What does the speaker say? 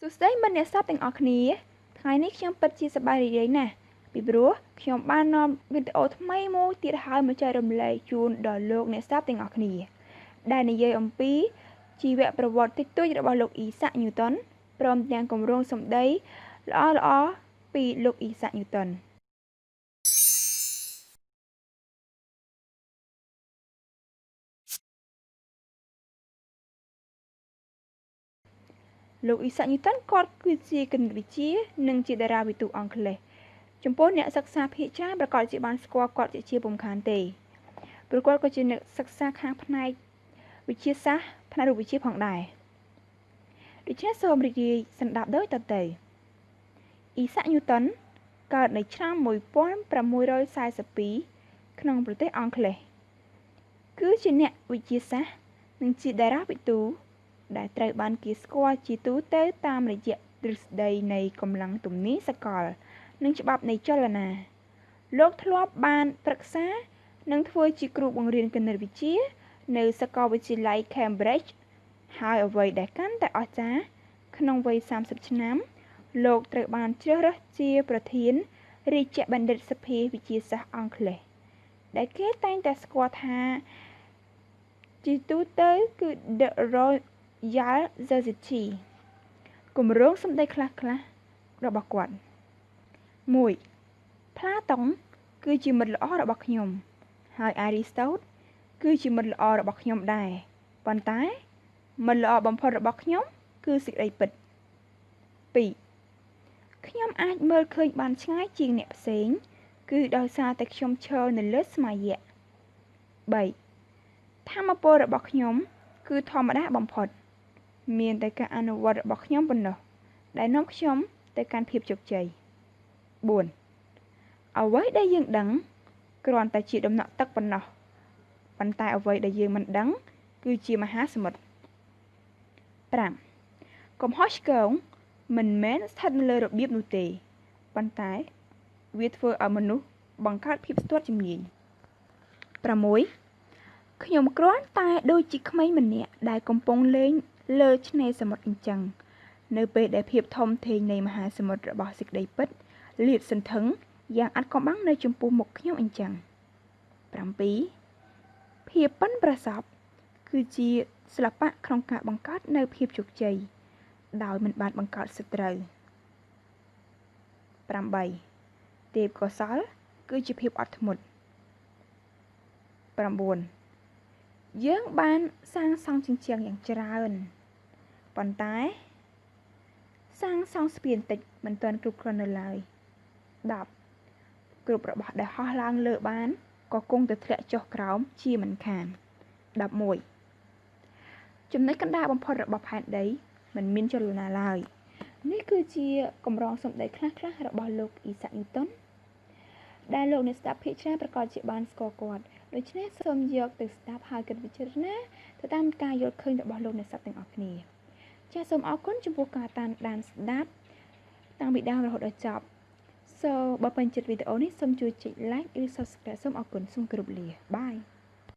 សួស្តីមិត្តអ្នកស្ដាប់ទាំងអស់គ្នាថ្ងៃនេះខ្ញុំពិតជាសប្បាយរីករាយណាស់ពីព្រោះខ្ញុំបាននាំវីដេអូថ្មីមួយទៀតហើយមកចែករំលែកជូនដល់លោកអ្នកស្ដាប់ទាំងអស់គ្នាដែលនិយាយអំពីជីវប្រវត្តិតិចតួចរបស់លោក Issac Newton ព្រមទាំងគម្រោងសម្ដីល្អៗពីលោក Issac NewtonលោកIssac Newton គាត់គឺជាគណិតវិទ្យានិងជាតារាវិទូអង់គ្លេសចំពោះអ្នកសិក្សាភាគច្រើនប្រកាសជាបានស្គាល់គាត់ជាពុំខានទេព្រោះគាត់ក៏ជាអ្នកសិក្សាខាងផ្នែកវិទ្យាសាស្ត្រផ្នែករូបវិទ្យាផងដែរដូច្នេះសូមរីករាយស្ដាប់ដូចតទៅ Issac Newton កើតនៅឆ្នាំ1642ក្នុងប្រទេសអង់គ្លេសគឺជាអ្នកវិទ្យាសាស្ត្រនិងជាតារាវិទូដែលត្រូវបានគេស្គាល់ជាទូទៅតាមរយៈទ្រឹស្ដីនៃកម្លាំងទំនាញសកលនិងច្បាប់នៃចលនាលោកធ្លាប់បានប្រឹក្សានិងធ្វើជាគ្រូបង្រៀនគណិតវិទ្យានៅសាកលវិទ្យាល័យ Cambridge ហើយអ្វីដែលកាន់តែអស្ចារ្យក្នុងវ័យ30ឆ្នាំលោកត្រូវបានជ្រើសរើសជាប្រធានរាជបណ្ឌិតសភាវិទ្យាសាស្ត្រអង់គ្លេសដែលគេតែងតែស្គាល់ថាជាទូទៅគឺ The Royal Society គម្រោងសម្ដីខ្លះៗរបស់គាត់ 1. ផ្លាតុងគឺជាមិត្តល្អរបស់ខ្ញុំហើយអារីស្តូតគឺជាមិត្តល្អរបស់ខ្ញុំដែរប៉ុន្តែមិត្តល្អបំផុតរបស់ខ្ញុំគឺសេចក្តីពិត 2. ខ្ញុំអាចមើលឃើញបានឆ្ងាយជាងអ្នកផ្សេងគឺដោយសារតែខ្ញុំឈរនៅលើស្មយៈ 3. ថាមពលរបស់ខ្ញុំគឺធម្មតាបំផុតមានតែការអនុវត្តរបស់ខ្ញុំប៉ុណ្ណោះដែលនាំខ្ញុំទៅកាន់ភាពជោគជ័យ 4. អ្វីដែលយើងដឹងគ្រាន់តែជាដំណក់ទឹកប៉ុណ្ណោះប៉ុន្តែអ្វីដែលយើងមិនដឹងគឺជាមហាសមុទ្រ 5. កំហុសឆ្គងមិនមែនស្ថិតនៅលើរបៀបនោះទេប៉ុន្តែវាធ្វើឲ្យមនុស្សបង្កើតភាពស្ទាត់ជំនាញ 6. ខ្ញុំគ្រាន់តែដូចជាក្មេងម្នាក់ដែលកំពុងលេងលើឆ្នេរសមុទ្រអញ្ចឹងនៅពេលដែលភាពធំធេងនៃមហាសមុទ្ររបស់សេចក្តីពិតលាតសន្ធឹងយ៉ាងអាត់កំបាំងនៅចំពោះមុខខ្ញុំអញ្ចឹង 7. ភាពប៉ិនប្រសប់គឺជាសិល្បៈក្នុងការបង្កើតនូវភាពជោគជ័យដោយមិនបានបង្កើតសត្រូវ 8. ទេពកោសល្យគឺជាភាពអត់ធ្មត់ 9. យើងបានសាងសង់ជញ្ជាំងយ៉ាងច្រើនប៉ុន្តែសាងសង់ស្ពានតិចមិនទាន់គ្រប់គ្រាន់នៅឡើយ 10. គ្រប់របស់ដែលហោះឡើងលើបានក៏គង់តែធ្លាក់ចុះក្រោមជាមិនខាន 11. ចំណុចកណ្ដាលបំផុតរបស់ផែនដីមិនមានចលនាឡើយនេះគឺជាកម្រងសម្ដីខ្លះៗរបស់លោក Issac Newton ដែលលោកអ្នកស្ដាប់ភាគច្រើនប្រកាសជាបានស្គាល់គាត់ដូច្នេះសូមយកទៅស្ដាប់ហើយគិតពិចារណាទៅតាមការយល់ឃើញរបស់លោកអ្នកស្ដាប់ទាំងអស់គ្នាចាសសូមអរគុណចំពោះការតាមដានស្ដាប់តាំងពីដើមរហូតដល់ចប់បើពេញចិត្តវីដេអូនេះសូមជួយចុច like ឬ subscribe សូមអរគុណសូមគោរពលាបាយ